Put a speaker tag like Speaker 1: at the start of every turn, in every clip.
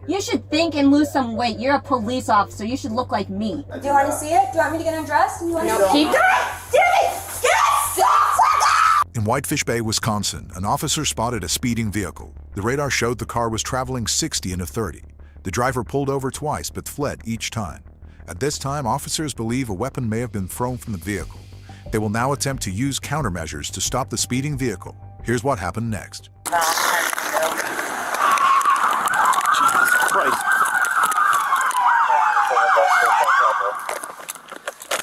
Speaker 1: You should think and lose some weight. You're a police officer. You should look like me.
Speaker 2: Do you want to see it? Do you want me to get undressed? No,
Speaker 1: keep
Speaker 3: In Whitefish Bay, Wisconsin, an officer spotted a speeding vehicle. The radar showed the car was traveling 60 in a 30. The driver pulled over twice but fled each time. At this time, officers believe a weapon may have been thrown from the vehicle. They will now attempt to use countermeasures to stop the speeding vehicle. Here's what happened next.
Speaker 4: Jesus Christ.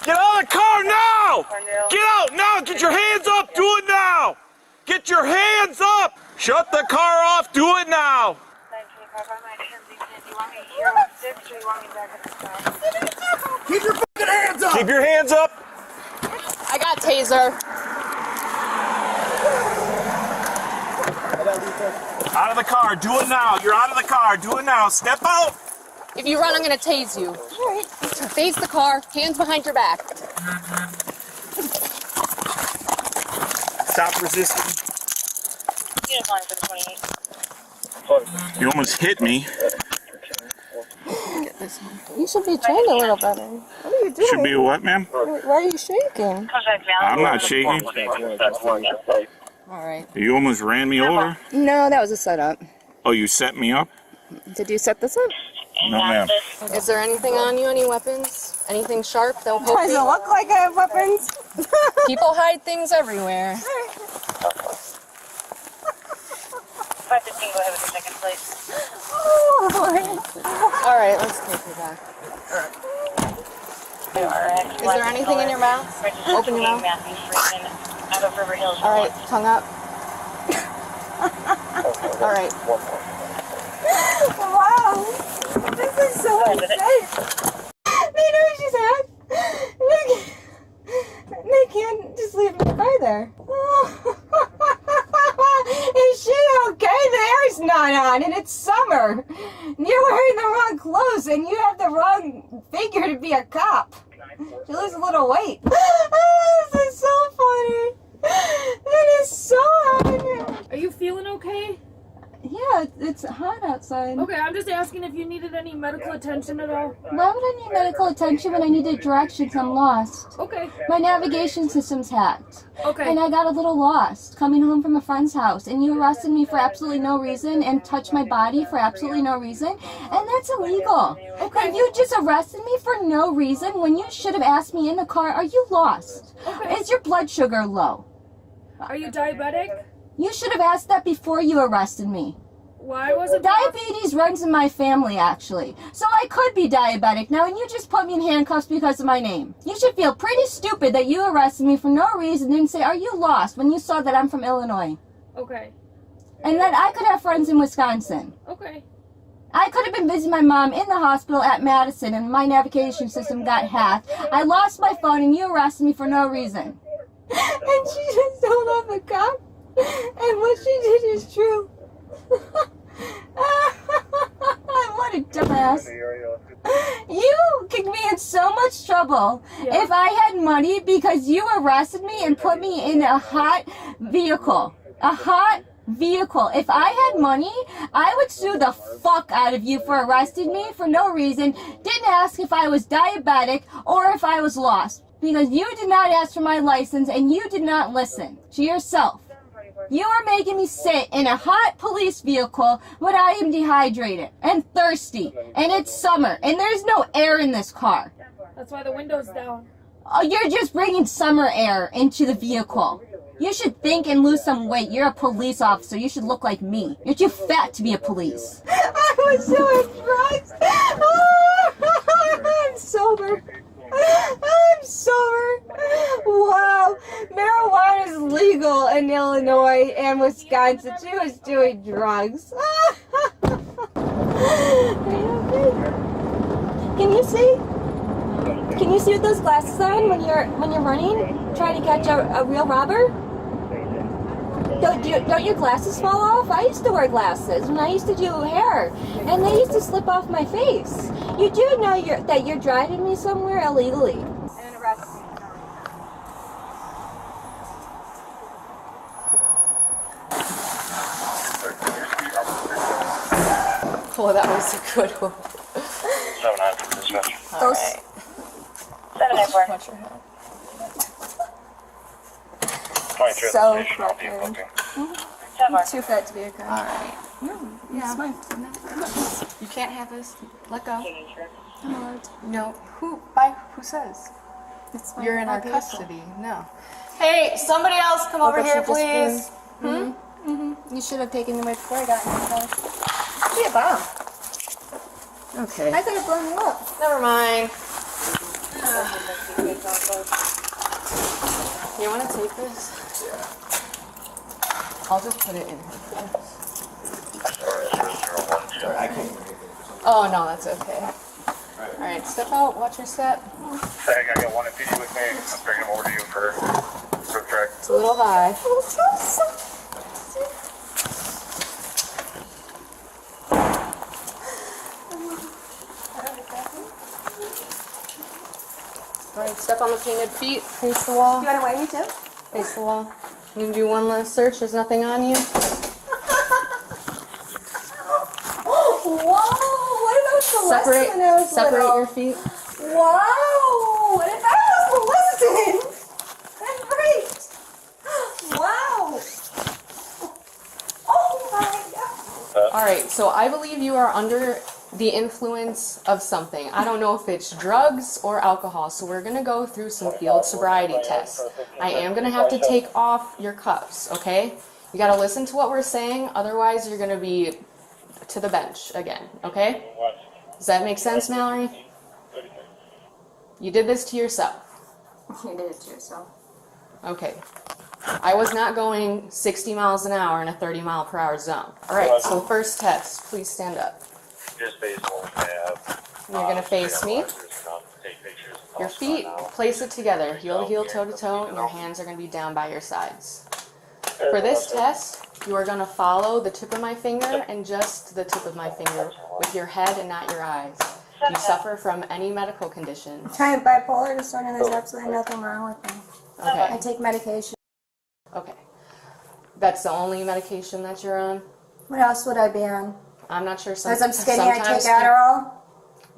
Speaker 4: Get out of the car now! Get out now! Get your hands up! Do it now! Get your hands up! Shut the car off! Do it now!
Speaker 5: Keep your fucking hands up!
Speaker 4: Keep your hands up!
Speaker 1: I got taser.
Speaker 4: Out of the car! Do it now! You're out of the car! Do it now! Step out!
Speaker 1: If you run, I'm gonna tase you. All right. Face the car, hands behind your back.
Speaker 4: Stop resisting. You almost hit me.
Speaker 1: Get this one. You should be trained a little better. What are you doing?
Speaker 4: Should be a what, ma'am?
Speaker 1: Why are you shaking?
Speaker 4: I'm not shaking.
Speaker 1: All right.
Speaker 4: You almost ran me over.
Speaker 1: No, that was a setup.
Speaker 4: Oh, you set me up?
Speaker 1: Did you set this up?
Speaker 4: No, ma'am.
Speaker 1: Is there anything on you? Any weapons? Anything sharp that will poke
Speaker 2: Does it
Speaker 1: you?
Speaker 2: look like I have weapons?
Speaker 1: People hide things everywhere.
Speaker 6: 515, go ahead with the second, please.
Speaker 1: All right, let's take you back. Is there anything in your mouth? Open your mouth. All right, tongue up. All right.
Speaker 2: Wow, this is so unsafe. They know she's at. They can't just leave my car there. Is she okay? The air's not on and it's summer. You're wearing the wrong clothes and you have the wrong figure to be a cop. She lose a little weight. Oh, this is so funny. It is so hot.
Speaker 7: Are you feeling okay?
Speaker 1: Yeah, it's hot outside.
Speaker 7: Okay, I'm just asking if you needed any medical attention at all.
Speaker 1: Why would I need medical attention when I needed directions? I'm lost.
Speaker 7: Okay.
Speaker 1: My navigation system's hacked.
Speaker 7: Okay.
Speaker 1: And I got a little lost coming home from a friend's house, and you arrested me for absolutely no reason and touched my body for absolutely no reason, and that's illegal.
Speaker 7: Okay.
Speaker 1: And you just arrested me for no reason when you should have asked me in the car, are you lost?
Speaker 7: Okay.
Speaker 1: Is your blood sugar low?
Speaker 7: Are you diabetic?
Speaker 1: You should have asked that before you arrested me.
Speaker 7: Why was it?
Speaker 1: Diabetes runs in my family, actually. So I could be diabetic now, and you just put me in handcuffs because of my name. You should feel pretty stupid that you arrested me for no reason and say, are you lost, when you saw that I'm from Illinois.
Speaker 7: Okay.
Speaker 1: And that I could have friends in Wisconsin.
Speaker 7: Okay.
Speaker 1: I could have been visiting my mom in the hospital at Madison, and my navigation system got hacked. I lost my phone, and you arrested me for no reason.
Speaker 2: And she just told off the cop. And what she did is true.
Speaker 1: What a dumbass. You could be in so much trouble if I had money because you arrested me and put me in a hot vehicle. A hot vehicle. If I had money, I would sue the fuck out of you for arresting me for no reason. Didn't ask if I was diabetic or if I was lost. Because you did not ask for my license and you did not listen to yourself. You are making me sit in a hot police vehicle when I am dehydrated and thirsty, and it's summer, and there's no air in this car.
Speaker 7: That's why the window's down.
Speaker 1: Oh, you're just bringing summer air into the vehicle. You should think and lose some weight. You're a police officer. You should look like me. You're too fat to be a police.
Speaker 2: I was doing drugs. I'm sober. I'm sober. Wow. Marijuana is legal in Illinois and Wisconsin. She was doing drugs. Can you see? Can you see with those glasses on when you're running, trying to catch a real robber? Don't your glasses fall off? I used to wear glasses when I used to do hair, and they used to slip off my face. You do know that you're driving me somewhere illegally. And arrest me. Oh, that was a good one.
Speaker 6: 7-9 from dispatch.
Speaker 2: All right.
Speaker 6: 7-8-4.
Speaker 2: Watch your head.
Speaker 6: 23
Speaker 2: So
Speaker 6: at the station, I'll be
Speaker 2: clever.
Speaker 6: booking.
Speaker 2: I'm too fat to be a cop.
Speaker 8: All right.
Speaker 2: Yeah. It's mine. You can't have this. Let go. I'm allowed.
Speaker 8: No. Who says?
Speaker 2: It's fine.
Speaker 8: You're in our
Speaker 2: I'll be
Speaker 8: custody. No. Hey, somebody else come over
Speaker 2: but
Speaker 8: here,
Speaker 2: you just
Speaker 8: please.
Speaker 2: You should have taken me away before I got in the house.
Speaker 8: Be a bomb. Okay.
Speaker 2: I could have blown you up.
Speaker 8: Never mind. You want to take this? Yeah. I'll just put it in here. Oh, no, that's okay. All right, step out. Watch your step.
Speaker 6: Sag, I got one PD with me. I'm bringing him over to you for quick track.
Speaker 8: It's a little high. All right, step on the painted feet. Face the wall.
Speaker 2: You want to weigh me too?
Speaker 8: Face the wall. You can do one last search. There's nothing on you.
Speaker 2: Whoa! What about Celeste when I was
Speaker 8: Separate
Speaker 2: little?
Speaker 8: your feet.
Speaker 2: Wow! What if I was molested? That's great! Wow! Oh my god!
Speaker 8: All right, so I believe you are under the influence of something. I don't know if it's drugs or alcohol, so we're gonna go through some field sobriety tests. I am gonna have to take off your cuffs, okay? You gotta listen to what we're saying, otherwise you're gonna be to the bench again, okay? Does that make sense, Mallory? You did this to yourself.
Speaker 2: You did it to yourself.
Speaker 8: Okay. I was not going 60 miles an hour in a 30 mile per hour zone. All right, so first test, please stand up.
Speaker 6: Just baseball tab.
Speaker 8: You're gonna face me. Your feet, place it together, heel to heel, toe to toe, and your hands are gonna be down by your sides. For this test, you are gonna follow the tip of my finger and just the tip of my finger with your head and not your eyes. Do you suffer from any medical condition?
Speaker 2: I have bipolar disorder. There's absolutely nothing wrong with me. I
Speaker 8: Okay,
Speaker 2: take medication.
Speaker 8: okay. That's the only medication that you're on?
Speaker 2: What else would I be on?
Speaker 8: I'm not sure.
Speaker 2: Because I'm skinny, I take
Speaker 8: sometimes
Speaker 2: Adderall.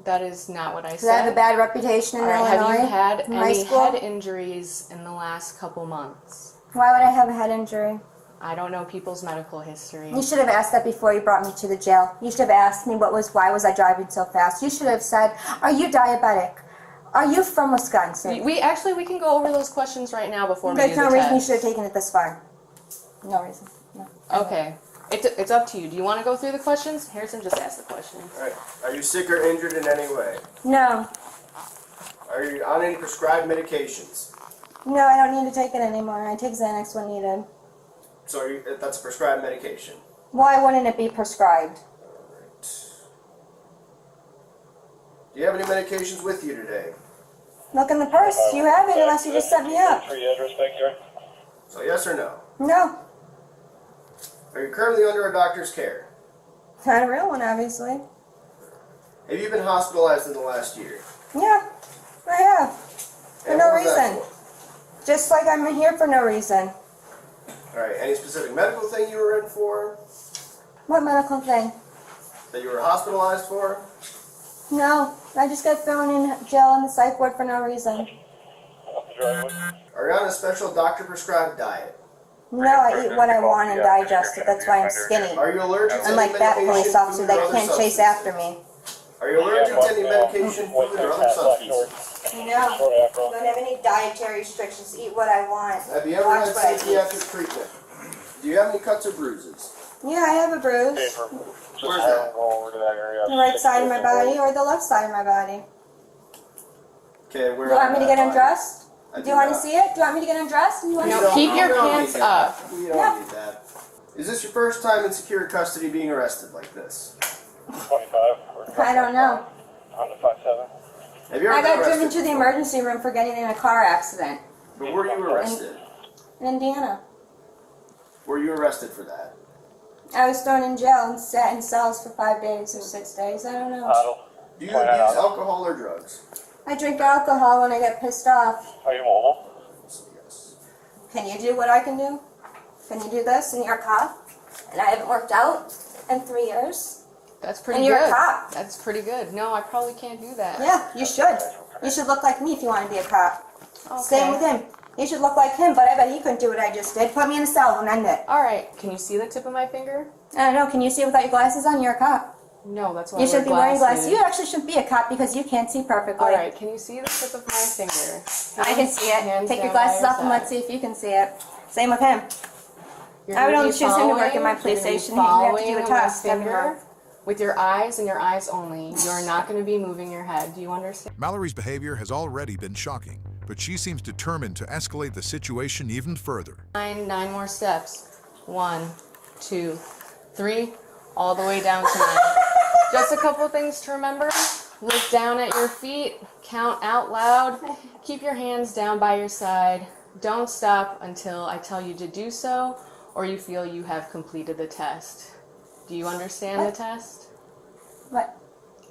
Speaker 8: That is not what I
Speaker 2: Because I have a
Speaker 8: said.
Speaker 2: bad reputation in
Speaker 8: All right,
Speaker 2: Illinois.
Speaker 8: have you had
Speaker 2: in high
Speaker 8: any
Speaker 2: school?
Speaker 8: head injuries in the last couple months?
Speaker 2: Why would I have a head injury?
Speaker 8: I don't know people's medical history.
Speaker 2: You should have asked that before you brought me to the jail. You should have asked me why was I driving so fast. You should have said, are you diabetic? Are you from Wisconsin?
Speaker 8: We can go over those questions right now before we
Speaker 2: There's
Speaker 8: do
Speaker 2: no
Speaker 8: the
Speaker 2: reason you
Speaker 8: test.
Speaker 2: should have taken it this far. No reason. No.
Speaker 8: Okay. It's up to you. Do you want to go through the questions? Harrison, just ask the questions.
Speaker 5: Alright. Are you sick or injured in any way?
Speaker 2: No.
Speaker 5: Are you on any prescribed medications?
Speaker 2: No, I don't need to take it anymore. I take Xanax when needed.
Speaker 5: So that's a prescribed medication.
Speaker 2: Why wouldn't it be prescribed?
Speaker 5: Do you have any medications with you today?
Speaker 2: Look in the purse. You have it unless you just set me up.
Speaker 6: For your address back here?
Speaker 5: So yes or no?
Speaker 2: No.
Speaker 5: Are you currently under a doctor's care?
Speaker 2: Not a real one, obviously.
Speaker 5: Have you been hospitalized in the last year?
Speaker 2: Yeah, I have. For
Speaker 5: And
Speaker 2: no
Speaker 5: what was that
Speaker 2: reason. Just like I'm here for no reason.
Speaker 5: Alright, any specific medical thing you were in for?
Speaker 2: What medical thing?
Speaker 5: That you were hospitalized for?
Speaker 2: No, I just got thrown in jail in the psych ward for no reason.
Speaker 5: Are you on a special doctor-prescribed diet?
Speaker 2: No, I eat what I want and digest it. That's why I'm skinny.
Speaker 5: Are you allergic to any
Speaker 2: Unlike that
Speaker 5: medication,
Speaker 2: police officer
Speaker 5: food, or
Speaker 2: that
Speaker 5: other
Speaker 2: can't chase
Speaker 5: substances?
Speaker 2: after me.
Speaker 5: Are you allergic to any medication, food, or other substances?
Speaker 2: No, I don't have any dietary restrictions. Eat what I want.
Speaker 5: Have you ever
Speaker 2: Watch
Speaker 5: had
Speaker 2: what I eat.
Speaker 5: psychiatric treatment? Do you have any cuts or bruises?
Speaker 2: Yeah, I have a bruise.
Speaker 5: Where's that?
Speaker 6: Go over to that area.
Speaker 2: The right side of my body or the left side of my body.
Speaker 5: Okay, where
Speaker 2: Do you want me to get undressed?
Speaker 5: I
Speaker 2: Do you want to
Speaker 5: not.
Speaker 2: see it? Do you want me to get undressed? Do you want
Speaker 5: We
Speaker 2: to
Speaker 5: don't-
Speaker 8: keep
Speaker 5: we
Speaker 8: your
Speaker 5: don't
Speaker 8: pants
Speaker 5: need that.
Speaker 8: up.
Speaker 5: We don't
Speaker 2: Yep.
Speaker 5: need that. Is this your first time in secure custody being arrested like this?
Speaker 6: 25.
Speaker 2: I don't know.
Speaker 6: On the 5-7.
Speaker 5: Have you ever
Speaker 2: I
Speaker 5: been
Speaker 2: got driven
Speaker 5: arrested?
Speaker 2: to the emergency room for getting in a car accident
Speaker 5: But were you arrested?
Speaker 2: in Indiana.
Speaker 5: Were you arrested for that?
Speaker 2: I was thrown in jail and sat in cells for 5 days or 6 days. I don't know.
Speaker 6: Huddle.
Speaker 5: Do you use alcohol or drugs?
Speaker 2: I drink alcohol when I get pissed off.
Speaker 6: Are you mobile?
Speaker 5: Yes.
Speaker 2: Can you do what I can do? Can you do this in your car? And I haven't worked out in 3 years.
Speaker 8: That's pretty
Speaker 2: And
Speaker 8: good.
Speaker 2: you're a cop.
Speaker 8: That's pretty good. No, I probably can't do that.
Speaker 2: Yeah, you should. You should look like me if you want to be a cop.
Speaker 8: Okay.
Speaker 2: Same with him. You should look like him, but I bet he couldn't do what I just did. Put me in a cell and end it.
Speaker 8: All right. Can you see the tip of my finger?
Speaker 2: I don't know. Can you see without your glasses on? You're a cop.
Speaker 8: No, that's why
Speaker 2: You
Speaker 8: I wear
Speaker 2: should be wearing glasses.
Speaker 8: glasses.
Speaker 2: You actually shouldn't be a cop because you can't see perfectly.
Speaker 8: All right. Can you see the tip of my finger?
Speaker 2: I can see it.
Speaker 8: Hands
Speaker 2: Take your
Speaker 8: down by
Speaker 2: glasses off and
Speaker 8: side.
Speaker 2: let's see if you can see it. Same with him.
Speaker 8: You're
Speaker 2: I would
Speaker 8: gonna
Speaker 2: only
Speaker 8: be
Speaker 2: choose him to work in my
Speaker 8: following-
Speaker 2: police
Speaker 8: you're gonna be
Speaker 2: station. You have to do
Speaker 8: following
Speaker 2: a
Speaker 8: my
Speaker 2: test every
Speaker 8: finger
Speaker 2: month.
Speaker 8: with your eyes and your eyes only. You're not going to be moving your head. Do you understand?
Speaker 3: Mallory's behavior has already been shocking, but she seems determined to escalate the situation even further.
Speaker 8: Nine more steps. 1, 2, 3, all the way down to 9. Just a couple things to remember. Look down at your feet. Count out loud. Keep your hands down by your side. Don't stop until I tell you to do so, or you feel you have completed the test. Do you understand the test?
Speaker 2: What?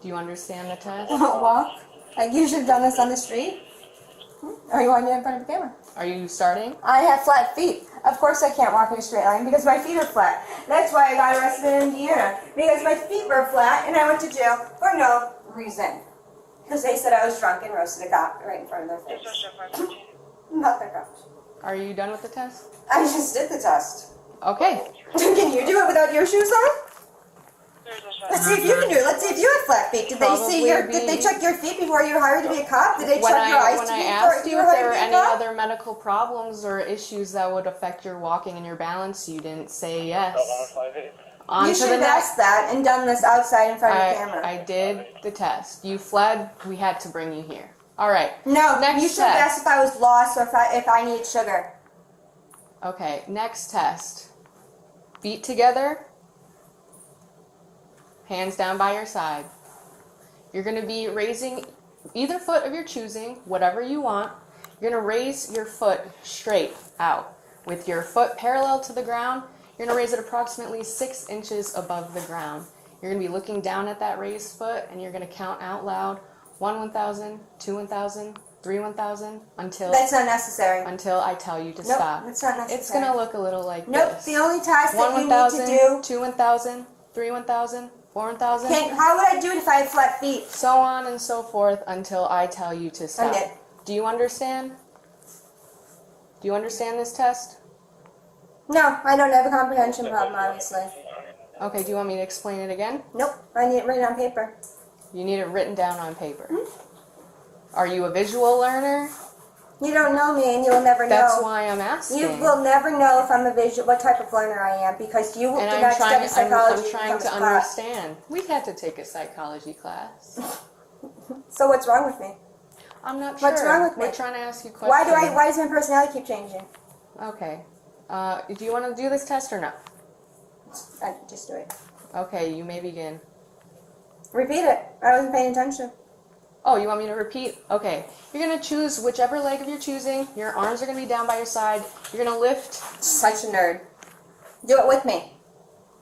Speaker 8: Do you understand the test?
Speaker 2: Walk? Like you should have done this on the street? Or you want me in front of the camera?
Speaker 8: Are you starting?
Speaker 2: I have flat feet. Of course I can't walk in a straight line because my feet are flat. That's why I got arrested in Indiana. Because my feet were flat and I went to jail for no reason. Because they said I was drunk and roasted a cop right in front of their face. Not the cops.
Speaker 8: Are you done with the test?
Speaker 2: I just did the test.
Speaker 8: Okay.
Speaker 2: Can you do it without your shoes on? Let's see if you can do it. Let's see if you have flat feet. Did they check your feet before you were hired to be a cop? Did they check your eyes
Speaker 8: When I
Speaker 2: before
Speaker 8: asked
Speaker 2: you
Speaker 8: you
Speaker 2: were
Speaker 8: if
Speaker 2: hired
Speaker 8: there
Speaker 2: to
Speaker 8: were
Speaker 2: be a
Speaker 8: any
Speaker 2: cop?
Speaker 8: other medical problems or issues that would affect your walking and your balance, you didn't say yes. On
Speaker 2: You
Speaker 8: to
Speaker 2: should
Speaker 8: the
Speaker 2: have
Speaker 8: next.
Speaker 2: asked that and done this outside in front of the camera.
Speaker 8: I did the test. You fled. We had to bring you here. All right.
Speaker 2: No,
Speaker 8: Next
Speaker 2: you should have
Speaker 8: test.
Speaker 2: asked if I was lost or if I needed sugar.
Speaker 8: Okay. Next test. Feet together. Hands down by your side. You're going to be raising either foot of your choosing, whatever you want. You're going to raise your foot straight out with your foot parallel to the ground. You're going to raise it approximately 6 inches above the ground. You're going to be looking down at that raised foot and you're going to count out loud 1 1,000, 2 1,000, 3 1,000 until
Speaker 2: That's not necessary.
Speaker 8: I tell you to
Speaker 2: Nope,
Speaker 8: stop.
Speaker 2: that's not necessary.
Speaker 8: It's going to look a little like
Speaker 2: Nope,
Speaker 8: this.
Speaker 2: the only task
Speaker 8: 1
Speaker 2: that you
Speaker 8: 1,000,
Speaker 2: need to do...
Speaker 8: 2 1,000, 3 1,000, 4 1,000.
Speaker 2: How would I do it if I had flat feet?
Speaker 8: So on and so forth until I tell you to stop.
Speaker 2: Okay.
Speaker 8: Do you understand? Do you understand this test?
Speaker 2: No, I don't have a comprehension problem, obviously.
Speaker 8: Okay, do you want me to explain it again?
Speaker 2: Nope, I need it written on paper.
Speaker 8: You need it written down on paper. Are you a visual learner?
Speaker 2: You don't know me and you will never know.
Speaker 8: That's why I'm asking.
Speaker 2: You will never know if I'm a visual, what type of learner I am, because you
Speaker 8: and
Speaker 2: do
Speaker 8: I'm
Speaker 2: not study
Speaker 8: trying,
Speaker 2: psychology.
Speaker 8: I'm trying to
Speaker 2: class.
Speaker 8: understand. We had to take a psychology class.
Speaker 2: So what's wrong with me?
Speaker 8: I'm not sure.
Speaker 2: What's wrong with me?
Speaker 8: We're trying to ask you questions.
Speaker 2: Why does my personality keep changing?
Speaker 8: Okay. Do you want to do this test or no?
Speaker 2: I just do it.
Speaker 8: Okay, you may begin.
Speaker 2: Repeat it. I wasn't paying attention.
Speaker 8: Oh, you want me to repeat? Okay. You're going to choose whichever leg of your choosing. Your arms are going to be down by your side. You're going to lift.
Speaker 2: Such a nerd. Do it with me.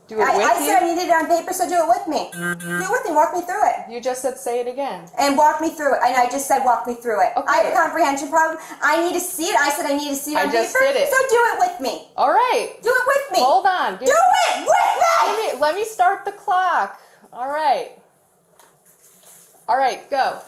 Speaker 8: Do it with you?
Speaker 2: I said I needed it on paper, so do it with me. Do it with me. Walk me through it.
Speaker 8: You just said say it again.
Speaker 2: And walk me through it. And I just said walk me through it.
Speaker 8: Okay.
Speaker 2: I have a comprehension problem. I need to see it. I said I need to see it on
Speaker 8: I just
Speaker 2: paper.
Speaker 8: did it.
Speaker 2: So do it with me.
Speaker 8: All right.
Speaker 2: Do it with me.
Speaker 8: Hold on.
Speaker 2: Do it with me.
Speaker 8: Let me start the clock. All right. All right, go.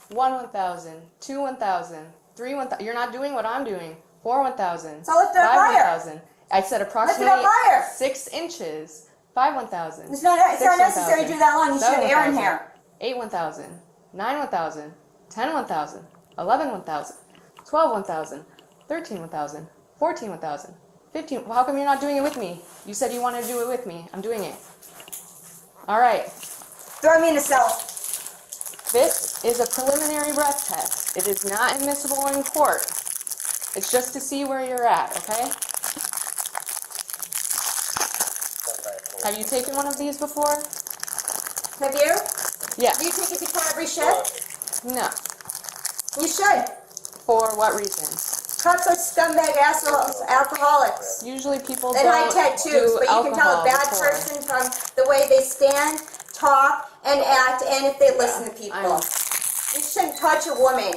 Speaker 8: 1 1,000, 2 1,000, 3 1,000. You're not doing what I'm doing. 4 1,000.
Speaker 2: So lift it up
Speaker 8: 5
Speaker 2: higher.
Speaker 8: 1,000. I said approximately
Speaker 2: Lift it up higher.
Speaker 8: 6 inches. 5 1,000.
Speaker 2: It's not necessary to do that long. You should have air in here.
Speaker 8: 8 1,000, 9 1,000, 10 1,000, 11 1,000, 12 1,000, 13 1,000, 14 1,000, 15. Well, how come you're not doing it with me? You said you wanted to do it with me. I'm doing it. All right.
Speaker 2: Throw me in a cell.
Speaker 8: This is a preliminary breath test. It is not admissible in court. It's just to see where you're at, okay? Have you taken one of these before?
Speaker 2: Have you?
Speaker 8: Yes.
Speaker 2: Do you take it before every shift?
Speaker 8: No.
Speaker 2: You should.
Speaker 8: For what reasons?
Speaker 2: Cops are scumbag assholes, alcoholics.
Speaker 8: Usually people
Speaker 2: They
Speaker 8: don't
Speaker 2: hide tattoos,
Speaker 8: do
Speaker 2: but you can tell a
Speaker 8: alcohol
Speaker 2: bad
Speaker 8: before.
Speaker 2: person from the way they stand, talk, and act, and if they listen to people. You shouldn't touch a woman.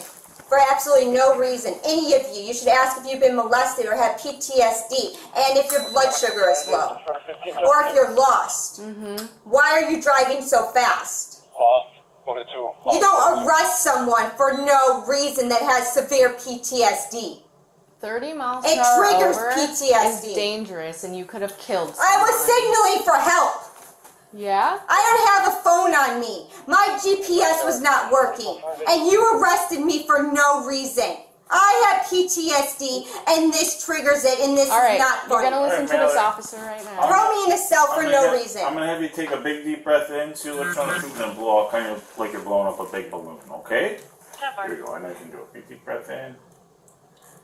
Speaker 2: For absolutely no reason. Any of you. You should ask if you've been molested or have PTSD. And if your blood sugar is low. Or if you're lost. Why are you driving so fast? You don't arrest someone for no reason that has severe PTSD.
Speaker 8: 30 miles
Speaker 2: It
Speaker 8: per hour
Speaker 2: triggers
Speaker 8: over
Speaker 2: PTSD.
Speaker 8: is dangerous, and you could have killed someone.
Speaker 2: I was signaling for help.
Speaker 8: Yeah?
Speaker 2: I don't have a phone on me. My GPS was not working. And you arrested me for no reason. I have PTSD, and this triggers it, and this
Speaker 8: All right,
Speaker 2: is not
Speaker 8: you're
Speaker 2: funny.
Speaker 8: going to listen to this officer right now.
Speaker 2: Throw me in a cell for no reason.
Speaker 9: I'm gonna have you take a big deep breath in, see electronic tubes, and blow out kind of like you're blowing up a big balloon, okay? Here you go, and I can do it. Big deep breath in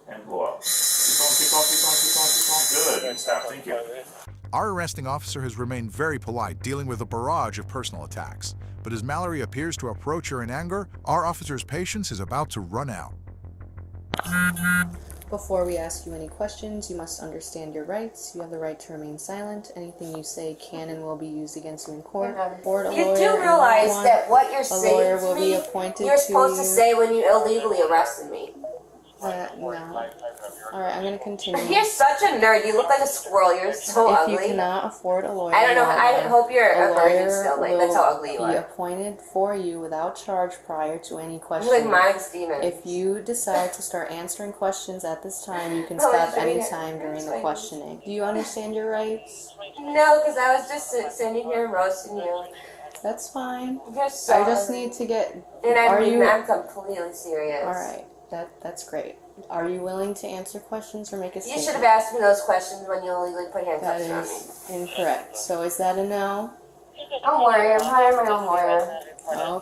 Speaker 9: and blow out. Keep going, keep going, keep going, keep going, keep going. Good. And stop. Thank you.
Speaker 3: Our arresting officer has remained very polite, dealing with a barrage of personal attacks. But as Mallory appears to approach her in anger, our officer's patience is about to run out.
Speaker 8: Before we ask you any questions, you must understand your rights. You have the right to remain silent. Anything you say can and will be used against you in court. Board a
Speaker 2: You
Speaker 8: lawyer
Speaker 2: do realize
Speaker 8: and
Speaker 2: that what you're
Speaker 8: a
Speaker 2: saying
Speaker 8: lawyer
Speaker 2: to
Speaker 8: will be
Speaker 2: me,
Speaker 8: appointed
Speaker 2: you're supposed to
Speaker 8: you.
Speaker 2: say when you illegally arrested me.
Speaker 8: No. Alright, I'm going to continue.
Speaker 2: You're such a nerd. You look like a squirrel. You're so
Speaker 8: If
Speaker 2: ugly.
Speaker 8: you cannot afford a lawyer,
Speaker 2: I don't know. I hope you're
Speaker 8: a
Speaker 2: a virgin
Speaker 8: lawyer
Speaker 2: still. Like, that's how ugly you
Speaker 8: will be
Speaker 2: are.
Speaker 8: appointed for you without charge prior to any
Speaker 2: You
Speaker 8: questioning.
Speaker 2: like Monica Stevens.
Speaker 8: If you decide to start answering questions at this time, you can
Speaker 2: No,
Speaker 8: stop
Speaker 2: it's right here.
Speaker 8: anytime during
Speaker 2: It's
Speaker 8: the
Speaker 2: right
Speaker 8: questioning. Do you understand your rights?
Speaker 2: No, because I was just sitting here and roasting you.
Speaker 8: That's fine.
Speaker 2: You're so
Speaker 8: I just
Speaker 2: ugly.
Speaker 8: need to get.
Speaker 2: And
Speaker 8: I'm
Speaker 2: completely serious.
Speaker 8: All right. That's great. Are you willing to answer questions or make a
Speaker 2: You
Speaker 8: statement?
Speaker 2: should have asked me those questions when you illegally put
Speaker 8: That
Speaker 2: handcuffs on me.
Speaker 8: is incorrect. So is that a no?
Speaker 2: Don't worry, I'm hiring my own lawyer.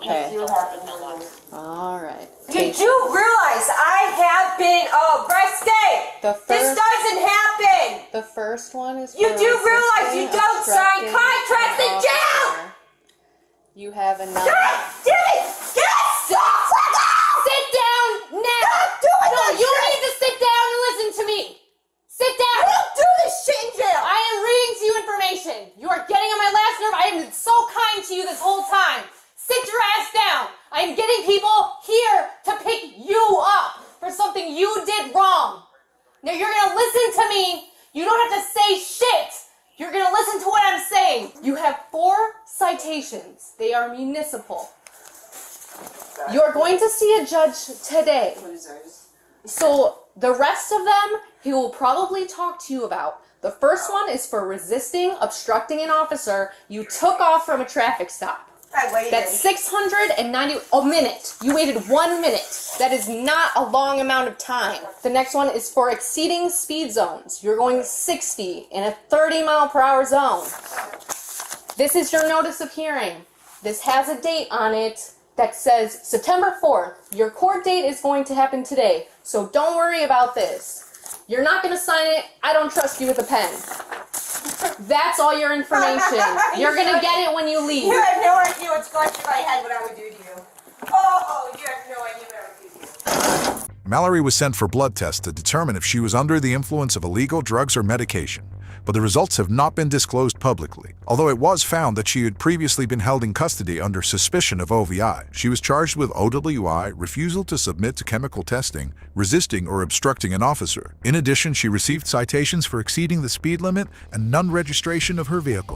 Speaker 8: Okay.
Speaker 2: See what happens.
Speaker 8: All right.
Speaker 2: You do realize I have been arrested.
Speaker 8: The
Speaker 2: This
Speaker 8: first,
Speaker 2: doesn't happen.
Speaker 8: the first one is.
Speaker 2: You
Speaker 8: for
Speaker 2: do realize you
Speaker 8: resisting,
Speaker 2: don't sign
Speaker 8: obstructing
Speaker 2: contracts in
Speaker 8: an
Speaker 2: jail.
Speaker 8: officer. You have a
Speaker 2: God damn it!
Speaker 1: Sit down now!
Speaker 2: Stop doing
Speaker 1: No,
Speaker 2: this
Speaker 1: you
Speaker 2: shit!
Speaker 1: need to sit down and listen to me! Sit down!
Speaker 2: I don't do this shit in jail!
Speaker 1: I am reading to you information. You are getting on my last nerve. I have been so kind to you this whole time. Sit your ass down. I am getting people here to pick you up for something you did wrong. Now you're gonna listen to me. You don't have to say shit. You're gonna listen to what I'm saying. You have 4 citations. They are municipal. You're going to see a judge today. So the rest of them, he will probably talk to you about. The first one is for resisting, obstructing an officer. You took off from a traffic stop.
Speaker 2: I waited.
Speaker 1: That's 690 a minute. You waited 1 minute. That is not a long amount of time. The next one is for exceeding speed zones. You're going 60 in a 30-mile-per-hour zone. This is your notice of hearing. This has a date on it that says September 4th. Your court date is going to happen today, so don't worry about this. You're not going to sign it. I don't trust you with a pen. That's all your information. You're going to get it when you leave.
Speaker 2: You have no idea what's going through my head, what I would do to you. Oh, you have no idea what I would do to you.
Speaker 3: Mallory was sent for blood tests to determine if she was under the influence of illegal drugs or medication, but the results have not been disclosed publicly. Although it was found that she had previously been held in custody under suspicion of OVI, she was charged with OWI, refusal to submit to chemical testing, resisting or obstructing an officer. In addition, she received citations for exceeding the speed limit and non-registration of her vehicle.